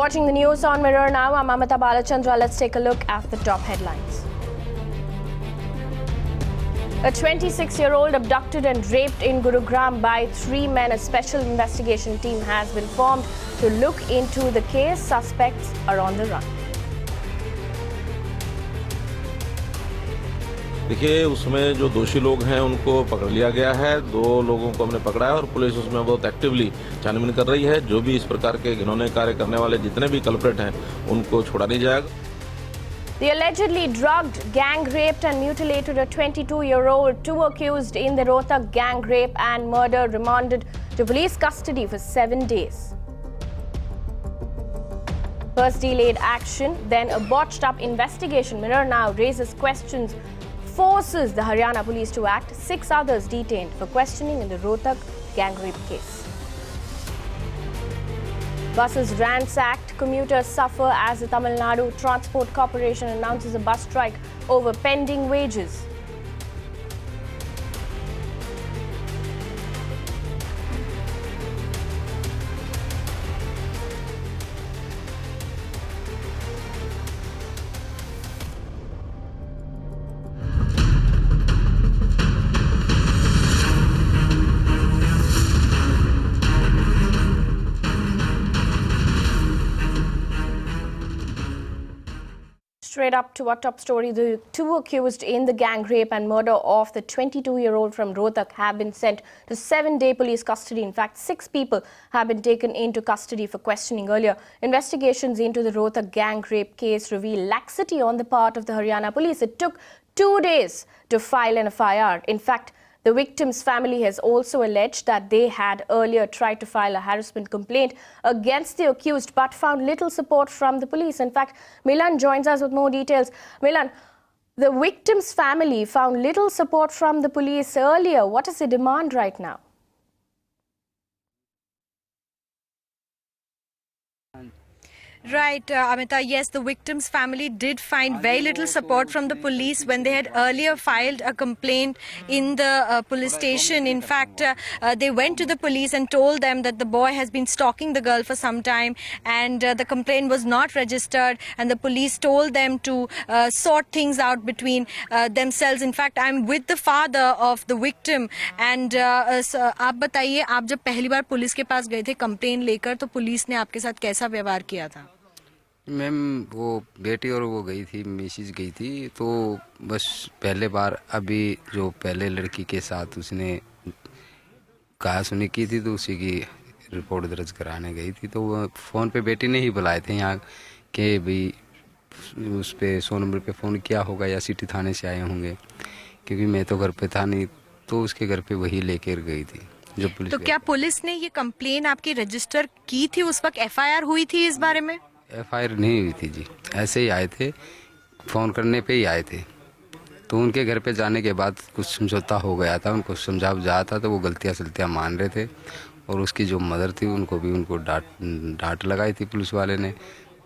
watching the news on Mirror now. I'm Amita Balachandra. Let's take a look at the top headlines. A 26-year-old abducted and raped in Gurugram by 3 men. A special investigation team has been formed to look into the case. Suspects are on the run. देखिए, उसमें जो दोषी लोग हैं उनको पकड़ लिया गया है। 2 लोगों को हमने पकड़ा है और पुलिस उसमें बहुत एक्टिवली छानबीन कर रही है। जो भी इस प्रकार के घिनौने कार्य करने वाले जितने भी कल्प्रेट हैं उनको छोड़ा नहीं जाएगा। The allegedly drugged, gang raped and mutilated a 22-year-old. 2 accused in the Rohtak gang rape and murder remanded to police custody for 7 days. First delayed action, then a botched-up investigation. Mirror now raises questions, forces the Haryana police to act. 6 others detained for questioning in the Rohtak gang rape case. Buses ransacked, commuters suffer as the Tamil Nadu Transport Corporation announces a bus strike over pending wages. Straight up to our top story, the 2 accused in the gang rape and murder of the 22-year-old from Rohtak have been sent to 7-day police custody. In fact, 6 people have been taken into custody for questioning earlier. Investigations into the Rohtak gang rape case reveal laxity on the part of the Haryana police. It took 2 days to file an FIR. In fact, the victim's family has also alleged that they had earlier tried to file a harassment complaint against the accused but found little support from the police. In fact, Milan joins us with more details. Milan, the victim's family found little support from the police earlier. What is the demand right now? Right, Amita, yes, the victim's family did find very little support from the police when they had earlier filed a complaint in the police station. In fact, they went to the police and told them that the boy has been stalking the girl for some time and the complaint was not registered, and the police told them to sort things out between themselves. In fact, I'm with the father of the victim and आप बताइए, आप जब पहली बार police के पास गए थे complaint लेकर, तो पुलिस ने आपके साथ कैसा व्यवहार किया था? मैम, वो बेटी और वो गई थी, मिसेज गई थी, तो बस पहले बार अभी जो पहले लड़की के साथ उसने कहा सुनी की थी तो उसी की रिपोर्ट दर्ज कराने गई थी। तो वो फ़ोन पे बेटी ने ही बुलाए थे यहाँ के भाई उस पे 100 नंबर पे फ़ोन किया होगा या सिटी थाने से आए होंगे, क्योंकि मैं तो घर पे था नहीं, तो उसके घर पे वही लेकर गई थी जो पुलिस। तो क्या पुलिस ने ये कंप्लेन आपकी रजिस्टर की थी? उस वक्त FIR हुई थी इस बारे में? FIR नहीं हुई थी जी, ऐसे ही आए थे, फ़ोन करने पे ही आए थे। तो उनके घर पे जाने के बाद कुछ समझौता हो गया था, उनको समझा बुझाया था, तो वो गलतियाँ सलतियाँ मान रहे थे और उसकी जो मदर थी उनको डांट लगाई थी पुलिस वाले ने।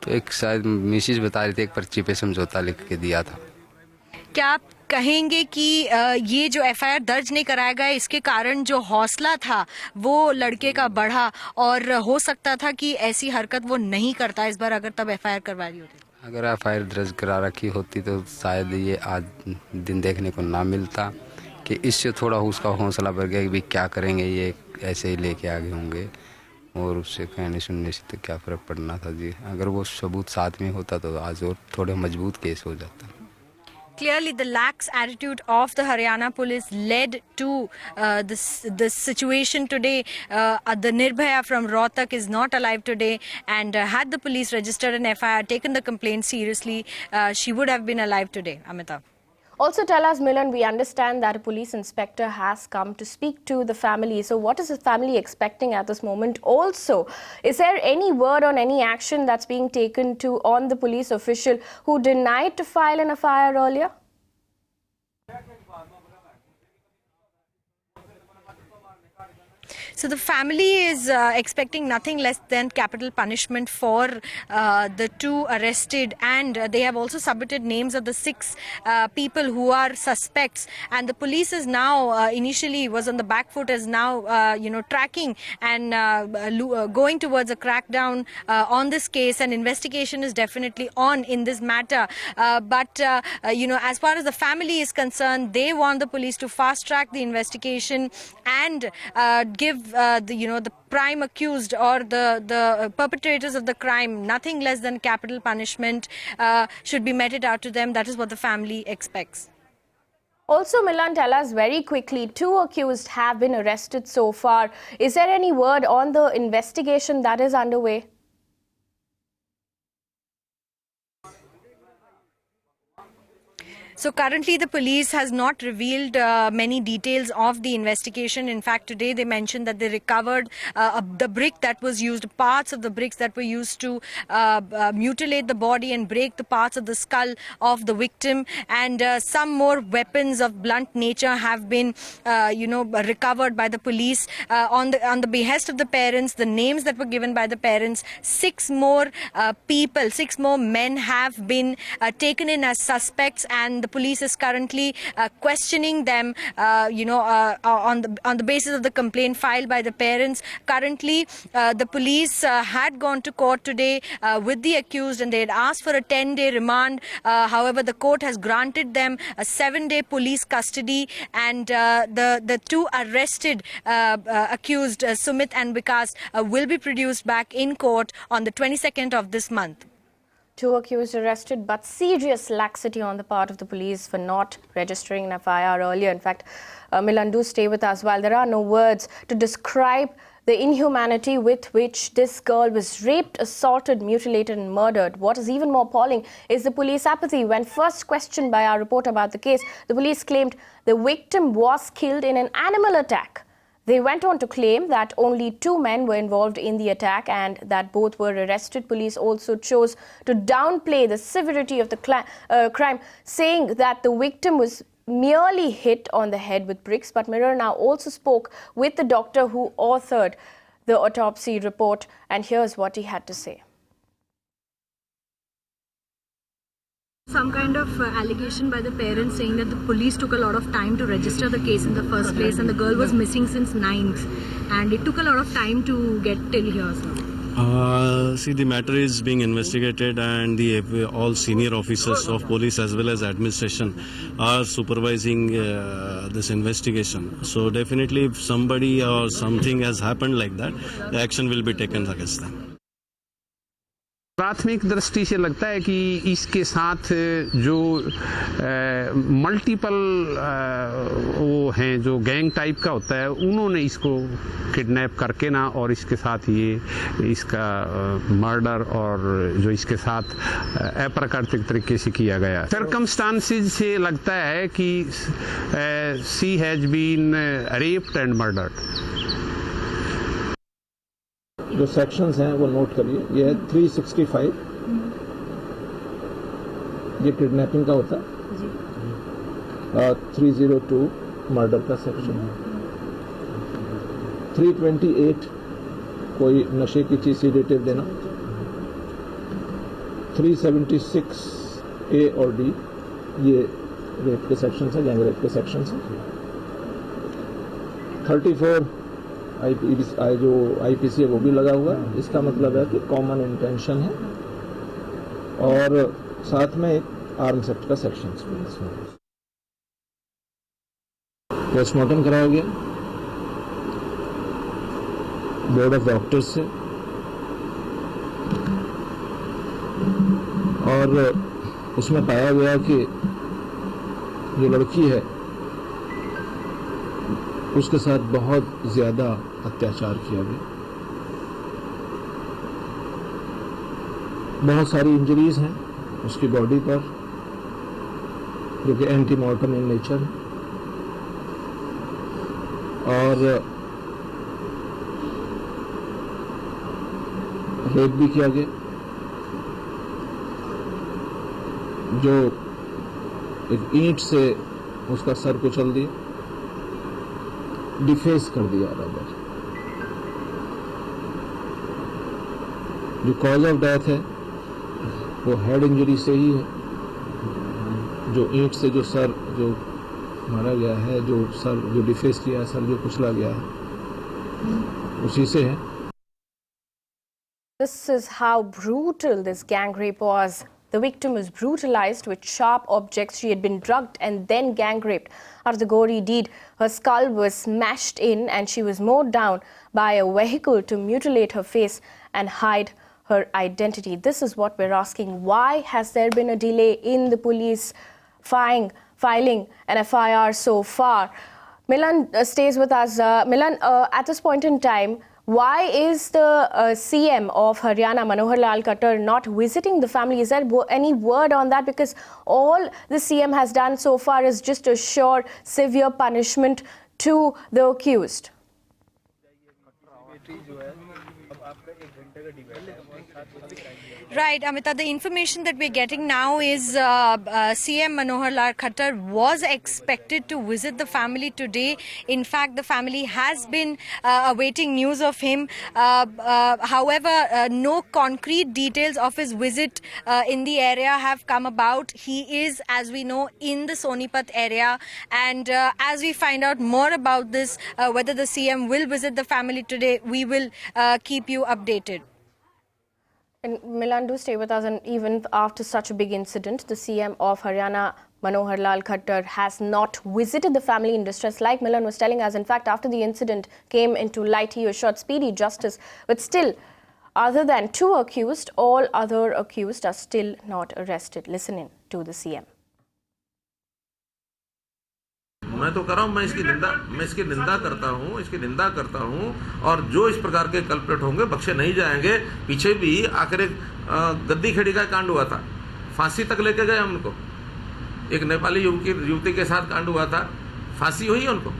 तो एक शायद मिसेज बता रही थी, एक पर्ची पे समझौता लिख के दिया था। क्या आप कहेंगे कि ये जो FIR दर्ज नहीं कराया गया, इसके कारण जो हौसला था वो लड़के का बढ़ा और हो सकता था कि ऐसी हरकत वो नहीं करता इस बार अगर तब FIR करवा दी होती? अगर FIR दर्ज करा रखी होती तो शायद ये आज दिन देखने को ना मिलता, कि इससे थोड़ा उसका हौसला बढ़ गया कि भाई क्या करेंगे, ये ऐसे ही लेके आगे होंगे, और उससे कहने सुनने से तो क्या फ़र्क पड़ना था जी। अगर वो सबूत साथ में होता तो आज और थोड़े मजबूत केस हो जाता। Clearly, the lax attitude of the Haryana police led to this situation today. The Nirbhaya from Rohtak is not alive today, and had the police registered an FIR, taken the complaint seriously, she would have been alive today. Amita. Also tell us, Milan, we understand that a police inspector has come to speak to the family. So what is the family expecting at this moment? Also, is there any word on any action that's being taken on the police official who denied to file an FIR earlier? So the family is expecting nothing less than capital punishment for the two arrested, and they have also submitted names of the 6 people who are suspects. And the police is now initially was on the back foot, is now tracking and going towards a crackdown on this case. And investigation is definitely on in this matter. But as far as the family is concerned, they want the police to fast track the investigation and give the prime accused or the perpetrators of the crime nothing less than capital punishment should be meted out to them. That is what the family expects. Also, Milan, tell us very quickly, 2 accused have been arrested so far. Is there any word on the investigation that is underway? So currently the police has not revealed many details of the investigation. In fact, today they mentioned that they recovered the brick that was used, parts of the bricks that were used to mutilate the body and break the parts of the skull of the victim. And some more weapons of blunt nature have been, recovered by the police. On the behest of the parents, the names that were given by the parents, 6 more people, 6 more men have been taken in as suspects, and the police is currently questioning them, on the basis of the complaint filed by the parents. Currently, the police had gone to court today with the accused, and they had asked for a 10-day remand. However, the court has granted them a 7-day police custody, and the 2 arrested accused, Sumit and Vikas, will be produced back in court on the 22nd of this month. 2 accused arrested, but serious laxity on the part of the police for not registering an FIR earlier. In fact, Milan, do stay with us. While there are no words to describe the inhumanity with which this girl was raped, assaulted, mutilated and murdered, what is even more appalling is the police apathy. When first questioned by our reporter about the case, the police claimed the victim was killed in an animal attack. They went on to claim that only 2 men were involved in the attack and that both were arrested. Police also chose to downplay the severity of the crime, saying that the victim was merely hit on the head with bricks. But Mirror now also spoke with the doctor who authored the autopsy report, and here's what he had to say. Some kind of allegation by the parents saying that the police took a lot of time to register the case in the first place, and the girl was missing since 9th, and it took a lot of time to get till here, sir. See, the matter is being investigated, and all senior officers of police as well as administration are supervising this investigation. So definitely if somebody or something has happened like that, the action will be taken against them. प्राथमिक दृष्टि से लगता है कि इसके साथ जो multiple वो हैं, जो गैंग टाइप का होता है, उन्होंने इसको किडनैप करके ना, और इसके साथ ये इसका मर्डर और जो इसके साथ अप्राकृतिक तरीके से किया गया। सर्कमस्टांसेस से लगता है कि she has been raped and murdered. जो सेक्शंस हैं वो नोट करिए। ये है 365, ये किडनैपिंग का होता है, 302 मर्डर का सेक्शन, 328 कोई नशे की चीज सीडेटिव देना, 376 ए और डी ये रेप के सेक्शन है, गैंग रेप के सेक्शन है, 34 जो आईपीसी है वो भी लगा हुआ है। इसका मतलब है कि कॉमन इंटेंशन है, और साथ में एक आर्म्स एक्ट का सेक्शन है। पोस्टमार्टम कराया गया बोर्ड ऑफ डॉक्टर्स से, और उसमें पाया गया कि जो लड़की है उसके साथ बहुत ज्यादा अत्याचार किया गया, बहुत सारी इंजरीज हैं उसकी बॉडी पर जो कि एंटीमॉर्टम इन नेचर है, और रेप भी किया गया, जो एक ईंट से उसका सर कुचल दिया, डिफेस कर दिया। जो कॉज ऑफ डेथ है वो हेड इंजरी से ही है, जो ईंट से जो सर जो मारा गया है, जो सर जो डिफेस किया है, सर जो कुचला गया है, उसी से है। This is how brutal this gang rape was. The victim was brutalized with sharp objects. She had been drugged and then gang raped. After the gory deed, her skull was smashed in and she was mowed down by a vehicle to mutilate her face and hide her identity. This is what we're asking. Why has there been a delay in the police filing an FIR so far? Milan stays with us. Milan, at this point in time, why is the CM of Haryana, Manohar Lal Khattar, not visiting the family? Is there any word on that? Because all the CM has done so far is just assure severe punishment to the accused. Right, Amita, the information that we're getting now is CM Manohar Lal Khattar was expected to visit the family today. In fact, the family has been awaiting news of him. However, no concrete details of his visit in the area have come about. He is, as we know, in the Sonipat area. And as we find out more about this, whether the CM will visit the family today, we will keep you updated. And Milan, do stay with us. And even after such a big incident, the CM of Haryana, Manohar Lal Khattar, has not visited the family in distress. Like Milan was telling us, in fact, after the incident came into light, he assured speedy justice. But still, other than 2 accused, all other accused are still not arrested. Listen in to the CM. मैं तो कर रहा हूँ, मैं इसकी निंदा करता हूँ और जो इस प्रकार के कल्प्रेट होंगे बख्शे नहीं जाएंगे। पीछे भी आखिर एक गद्दी खेड़ी का कांड हुआ था, फांसी तक लेके गए उनको। एक नेपाली युवती के साथ कांड हुआ था, फांसी हुई उनको।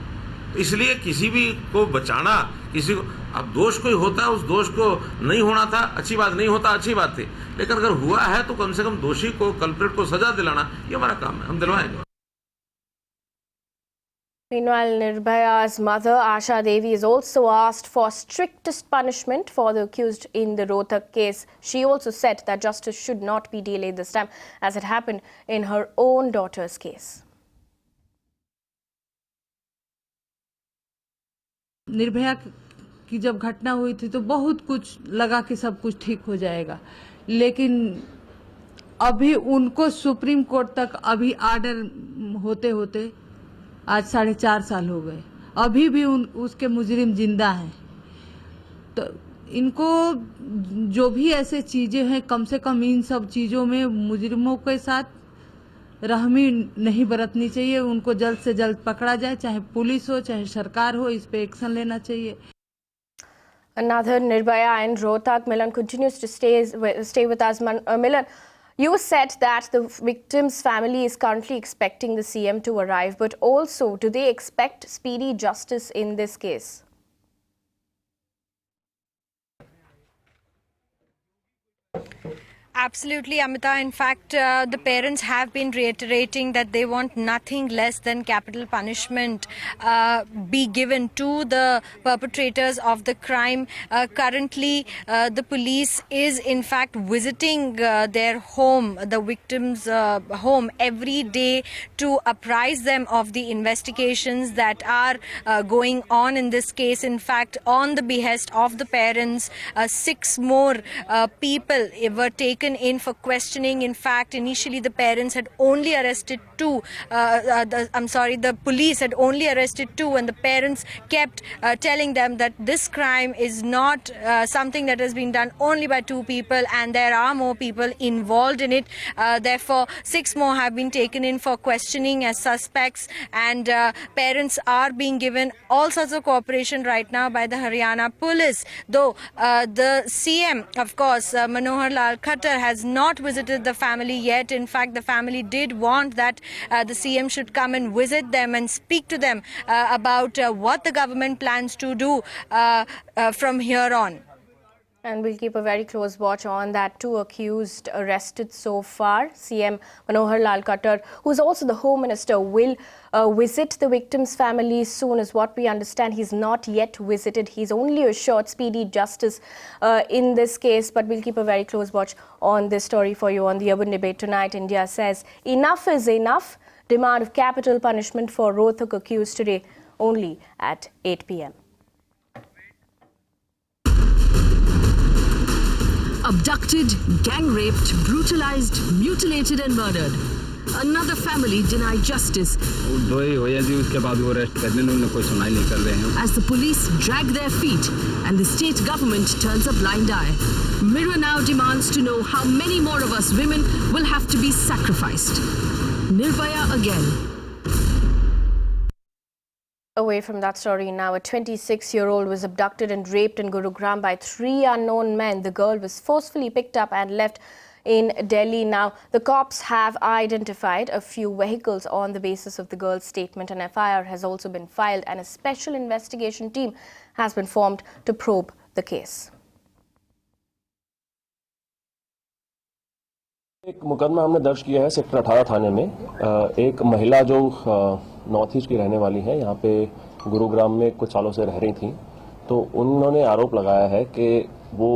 इसलिए किसी भी को बचाना, किसी को अब दोष कोई होता है, उस दोष को नहीं होना था अच्छी बात, नहीं होता अच्छी बात थी, लेकिन अगर हुआ है तो कम से कम दोषी को, कल्प्रेट को सजा दिलाना, ये हमारा काम है, हम दिलवाएंगे। Meanwhile, Nirbhaya's mother, Asha Devi, is also asked for strictest punishment for the accused in the Rohtak case. She also said that justice should not be delayed this time, as it happened in her own daughter's case. Nirbhaya की जब घटना हुई थी तो बहुत कुछ लगा कि सब कुछ ठीक हो जाएगा, लेकिन अभी उनको सुप्रीम कोर्ट तक अभी आर्डर होते होते आज 4.5 साल हो गए, अभी भी उसके मुजरिम जिंदा हैं। तो इनको जो भी ऐसे चीजें हैं, कम से कम इन सब चीजों में मुजरिमों के साथ रहमी नहीं बरतनी चाहिए। उनको जल्द से जल्द पकड़ा जाए, चाहे पुलिस हो चाहे सरकार हो, इस पे एक्शन लेना चाहिए। Another Nirbhaya and Rohtak, Milan continues to stay with us. Milan, you said that the victim's family is currently expecting the CM to arrive, but also, do they expect speedy justice in this case? Absolutely, Amita. In fact, the parents have been reiterating that they want nothing less than capital punishment be given to the perpetrators of the crime. Currently, the police is in fact visiting their home, the victim's home, every day to apprise them of the investigations that are going on in this case. In fact, on the behest of the parents, 6 more people were taken in for questioning. In fact, initially the parents had only arrested 2. The police had only arrested 2, and the parents kept telling them that this crime is not something that has been done only by 2 people, and there are more people involved in it. Therefore, 6 more have been taken in for questioning as suspects, and parents are being given all sorts of cooperation right now by the Haryana police. Though the CM, of course, Manohar Lal Khattar, has not visited the family yet. In fact, the family did want that the CM should come and visit them and speak to them about what the government plans to do from here on. And we'll keep a very close watch on that. 2 accused arrested so far. CM Manohar Lal Khattar, who is also the Home Minister, will visit the victims' families soon, is what we understand. He's not yet visited. He's only assured speedy justice in this case. But we'll keep a very close watch on this story for you on the Urban Debate tonight. India says enough is enough. Demand of capital punishment for Rohtak accused today only at 8 p.m. Abducted, gang-raped, brutalized, mutilated and murdered. Another family denied justice as the police drag their feet and the state government turns a blind eye. Mirror now demands to know how many more of us women will have to be sacrificed. Nirbhaya again. Away from that story now, a 26-year-old was abducted and raped in Gurugram by 3 unknown men. The girl was forcefully picked up and left in Delhi. Now, the cops have identified a few vehicles on the basis of the girl's statement. An FIR has also been filed and a special investigation team has been formed to probe the case. एक मुकदमा हमने दर्ज किया है sector 18 थाने में। एक महिला जो नॉर्थ ईस्ट की रहने वाली है, यहाँ पे गुरुग्राम में कुछ सालों से रह रही थी, तो उन्होंने आरोप लगाया है कि वो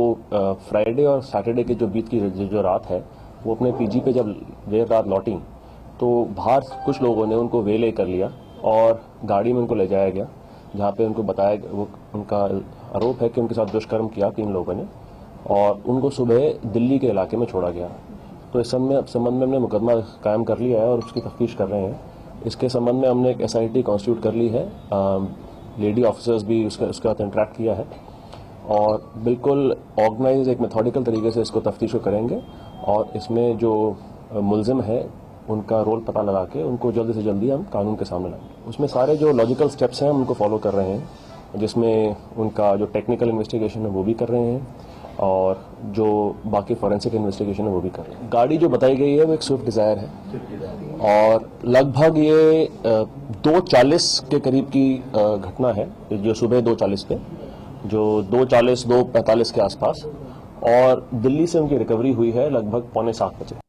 फ्राइडे और सैटरडे के जो बीत की जो रात है, वो अपने पीजी पे जब देर रात लौटी तो बाहर कुछ लोगों ने उनको वेले कर लिया और गाड़ी में उनको ले जाया गया, जहाँ पे उनको बताया, वो उनका आरोप है कि उनके साथ दुष्कर्म किया 3 लोगों ने और उनको सुबह दिल्ली के इलाके में छोड़ा गया। तो इस संबंध में हमने मुकदमा कायम कर लिया है और उसकी तफ्तीश कर रहे हैं। इसके संबंध में हमने एक SIT कॉन्स्टिट्यूट कर ली है, लेडी ऑफिसर्स भी उसके साथ इंटरेक्ट किया है और बिल्कुल ऑर्गेनाइज एक मेथोडिकल तरीके से इसको तफ्तीश करेंगे और इसमें जो मुलजिम है उनका रोल पता लगा के उनको जल्दी से जल्दी हम कानून के सामने लाएंगे। उसमें सारे जो लॉजिकल स्टेप्स हैं हम उनको फॉलो कर रहे हैं, जिसमें उनका जो टेक्निकल इन्वेस्टिगेशन है वो भी कर रहे हैं और जो बाकी फॉरेंसिक इन्वेस्टिगेशन है वो भी कर रहे हैं। गाड़ी जो बताई गई है वो एक स्विफ्ट डिज़ायर है और लगभग ये 2:40 के करीब की घटना है, जो सुबह 2:40 पे, जो 2:40 2:45 के आसपास, और दिल्ली से उनकी रिकवरी हुई है लगभग 6:45 बजे।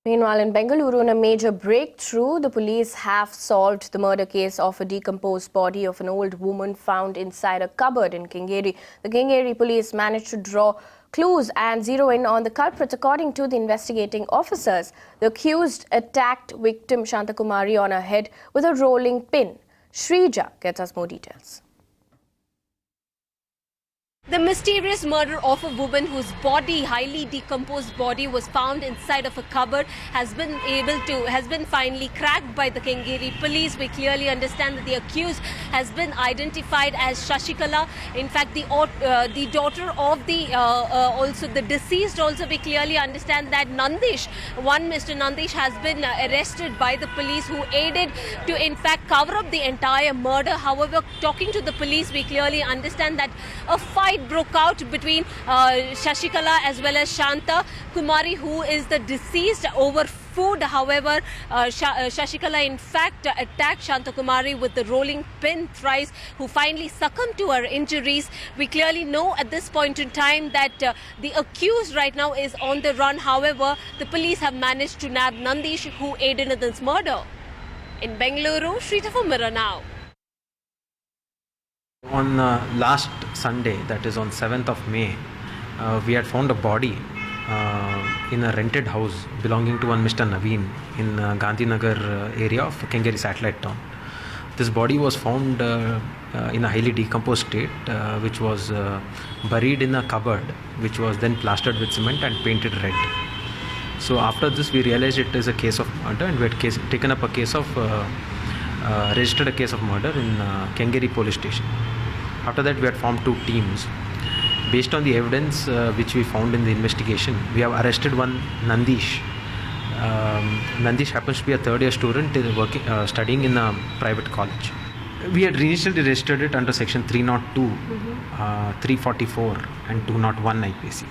Meanwhile, in Bengaluru, in a major breakthrough, the police have solved the murder case of a decomposed body of an old woman found inside a cupboard in Kengeri. The Kengeri police managed to draw clues and zero in on the culprits. According to the investigating officers, the accused attacked victim Shantakumari on her head with a rolling pin. Shrija gets us more details. The mysterious murder of a woman whose body, highly decomposed body, was found inside of a cupboard has been finally cracked by the Kengeri police. We clearly understand that the accused has been identified as Shashikala. In fact, the daughter of also the deceased. Also, we clearly understand that Nandish, Mr. Nandish, has been arrested by the police, who aided to in fact cover up the entire murder. However, talking to the police, we clearly understand that a fight broke out between Shashikala as well as Shanta Kumari, who is the deceased, over food. However, Shashikala in fact attacked Shanta Kumari with the rolling pin thrice, who finally succumbed to her injuries. We clearly know at this point in time that the accused right now is on the run. However, the police have managed to nab Nandish, who aided in this murder. In Bengaluru, Shrita for Mirror Now. On last Sunday, that is on 7th of May, we had found a body in a rented house belonging to one Mr. Naveen in Gandhinagar area of Kengeri satellite town. This body was found in a highly decomposed state, which was buried in a cupboard, which was then plastered with cement and painted red. So after this, we realized it is a case of murder, and we had taken up a case of registered a case of murder in Kengeri police station. After that, we had formed 2 teams. Based on the evidence which we found in the investigation, we have arrested one Nandish. Nandish happens to be a 3rd-year student studying in a private college. We had initially registered it under section 302, 344 and 201 IPC.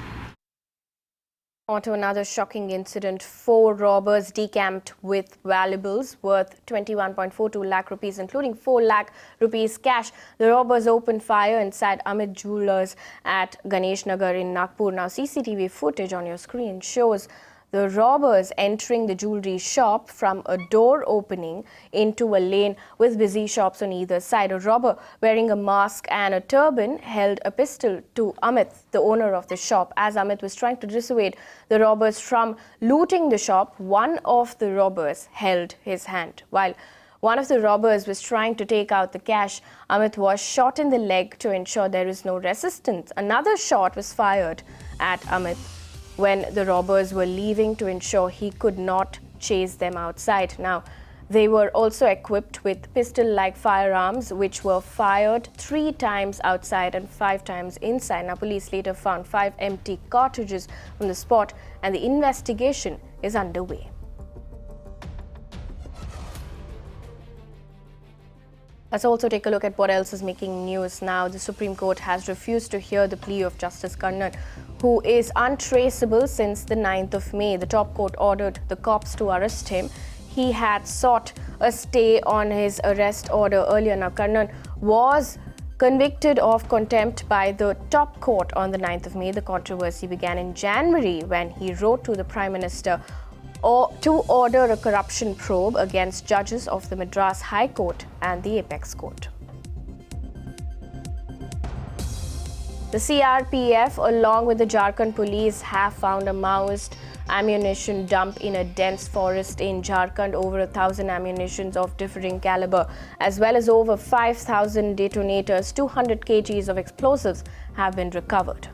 On to another shocking incident. 4 robbers decamped with valuables worth 21.42 lakh rupees, including 4 lakh rupees cash. The robbers opened fire inside Amit Jewellers at Ganesh Nagar in Nagpur. Now, CCTV footage on your screen shows the robbers entering the jewelry shop from a door opening into a lane with busy shops on either side. A robber wearing a mask and a turban held a pistol to Amit, the owner of the shop. As Amit was trying to dissuade the robbers from looting the shop, one of the robbers held his hand. While one of the robbers was trying to take out the cash, Amit was shot in the leg to ensure there is no resistance. Another shot was fired at Amit when the robbers were leaving to ensure he could not chase them outside. Now, they were also equipped with pistol-like firearms, which were fired 3 times outside and 5 times inside. Now, police later found 5 empty cartridges from the spot, and the investigation is underway. Let's also take a look at what else is making news now. The Supreme Court has refused to hear the plea of Justice Karnan, who is untraceable since the 9th of May. The top court ordered the cops to arrest him. He had sought a stay on his arrest order earlier. Now, Karnan was convicted of contempt by the top court on the 9th of May. The controversy began in January when he wrote to the Prime Minister to order a corruption probe against judges of the Madras High Court and the Apex Court. The CRPF, along with the Jharkhand police, have found a Maoist ammunition dump in a dense forest in Jharkhand. Over 1,000 ammunitions of differing caliber, as well as over 5,000 detonators, 200 kgs of explosives have been recovered.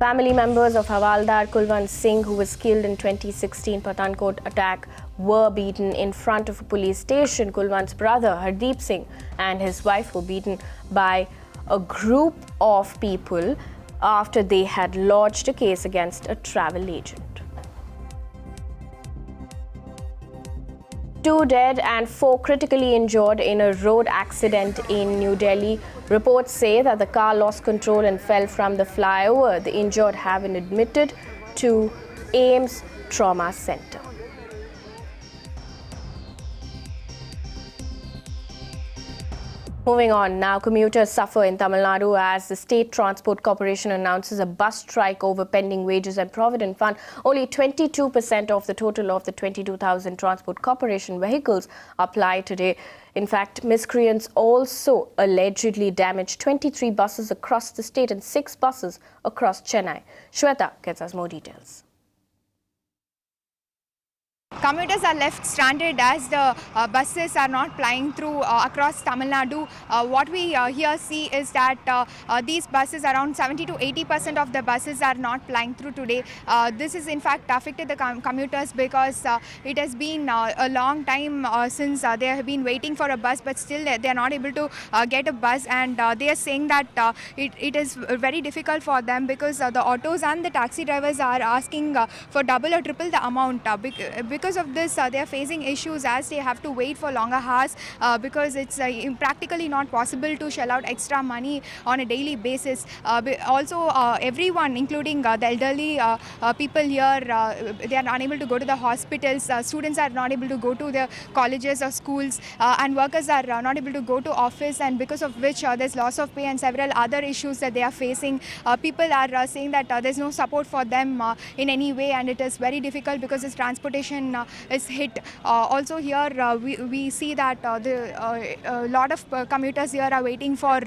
Family members of Havaldar Kulwant Singh, who was killed in 2016 Pathankot attack, were beaten in front of a police station. Kulwant's brother Hardeep Singh and his wife were beaten by a group of people after they had lodged a case against a travel agent. 2 dead and 4 critically injured in a road accident in New Delhi. Reports say that the car lost control and fell from the flyover. The injured have been admitted to AIIMS Trauma Center. Moving on now, commuters suffer in Tamil Nadu as the State Transport Corporation announces a bus strike over pending wages and provident fund. Only 22% of the total of the 22,000 Transport Corporation vehicles apply today. In fact, miscreants also allegedly damaged 23 buses across the state and 6 buses across Chennai. Shweta gets us more details. Commuters are left stranded as the buses are not plying through across Tamil Nadu. What we here see is that these buses, around 70 to 80% of the buses are not plying through today. This has in fact affected the commuters because it has been a long time since they have been waiting for a bus, but still they are not able to get a bus, and they are saying that it is very difficult for them because the autos and the taxi drivers are asking for double or triple the amount. Because of this, they are facing issues as they have to wait for longer hours because it's practically not possible to shell out extra money on a daily basis. Also, everyone, including the elderly people here, they are unable to go to the hospitals. Students are not able to go to the colleges or schools, and workers are not able to go to office, and because of which there's loss of pay and several other issues that they are facing. People are saying that there's no support for them in any way, and it is very difficult because this transportation is hit. Also here we see that a lot of commuters here are waiting for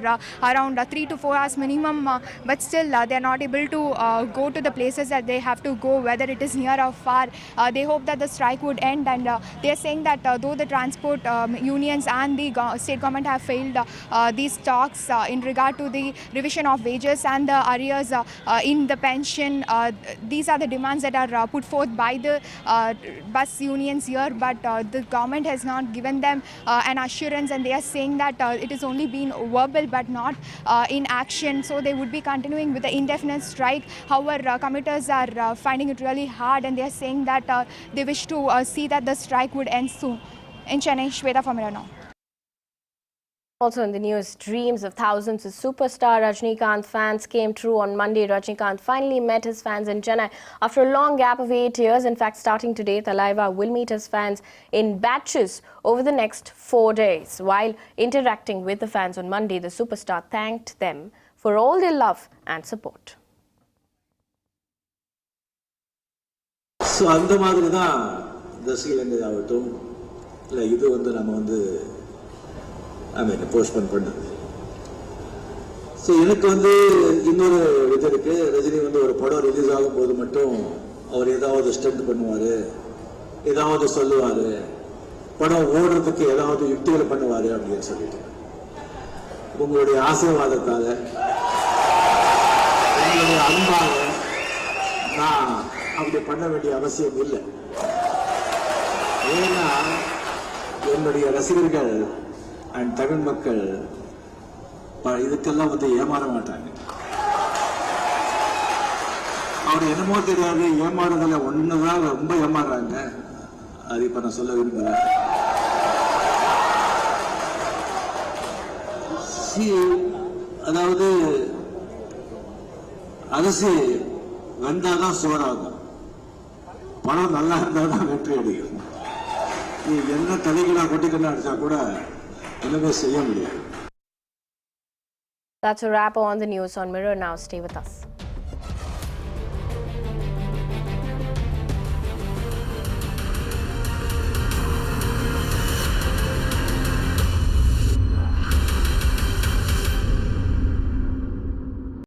around 3 to 4 hours minimum, but still they are not able to go to the places that they have to go, whether it is near or far. They hope that the strike would end, and they are saying that though the transport unions and the state government have failed these talks in regard to the revision of wages and the arrears in the pension, these are the demands that are put forth by the bus unions here, but the government has not given them an assurance, and they are saying that it has only been verbal but not in action. So they would be continuing with the indefinite strike. However, commuters are finding it really hard, and they are saying that they wish to see that the strike would end soon. In Chennai, Shweta from Now. Also in the news, dreams of thousands of superstar Rajinikanth fans came true on Monday. Rajinikanth finally met his fans in Chennai after a long gap of 8 years. In fact, starting today, Thalaiva will meet his fans in batches over the next 4 days. While interacting with the fans on Monday, the superstar thanked them for all their love and support. So, அந்த மாதிரி தான் ரசிகர்கள் ஆகட்டும் இல்லை இது வந்து நம்ம வந்து போஸ்ட்போன் பண்ணது. ஸோ எனக்கு வந்து இன்னொரு இது இருக்கு. ரஜினி வந்து ஒரு படம் ரிலீஸ் ஆகும்போது மட்டும் அவர் ஏதாவது ஸ்டண்ட் பண்ணுவார், ஏதாவது சொல்லுவார், படம் ஓடுறதுக்கு ஏதாவது யுக்திகளை பண்ணுவார் அப்படின்னு சொல்லிட்டு உங்களுடைய ஆசீர்வாதத்தால உங்களுடைய அன்பாக நான் அப்படி பண்ண வேண்டிய அவசியம் இல்லை. ஏன்னா என்னுடைய ரசிகர்கள் அண்ட் தமிழ் மக்கள் இதுக்கெல்லாம் வந்து ஏமாற மாட்டாங்க. அவர் என்னமோ தெரியாது ஏமாறுதல ஒண்ணுதான் ரொம்ப ஏமாறுறாங்க. அது இப்ப நான் சொல்ல விரும்புறேன். அதாவது அரிசி வெந்தாதான் சோறாகும், பணம் நல்லா இருந்தாதான் வெற்றி அடிக்கும். நீ என்ன தலைகளா கொட்டிக்கணும் அடிச்சா கூட ஒண்ணுமே செய்ய முடியாது. That's a wrap on the news on Mirror Now. Stay with us.